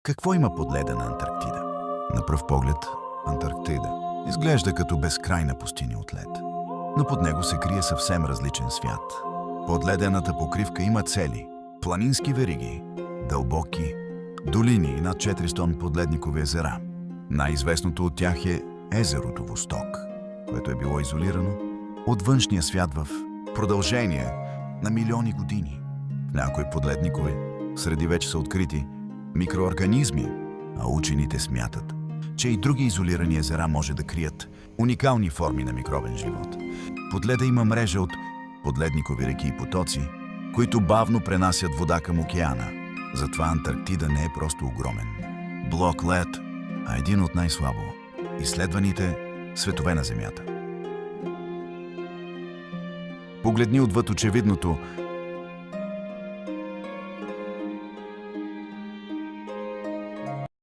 Какво има под леда на Антарктида? На пръв поглед, Антарктида изглежда като безкрайна пустиня от лед. Но под него се крие съвсем различен свят. Под ледената покривка има цели планински вериги, дълбоки долини и над 400 подледникови езера. Най-известното от тях е езерото Восток, което е било изолирано от външния свят в продължение на милиони години. В някои подледникови среди вече са открити микроорганизми, а учените смятат, че и други изолирани езера може да крият уникални форми на микробен живот. Под леда има мрежа от подледникови реки и потоци, които бавно пренасят вода към океана. Затова Антарктида не е просто огромен блок лед, а един от най-слабо изследваните светове на Земята. Погледни отвъд очевидното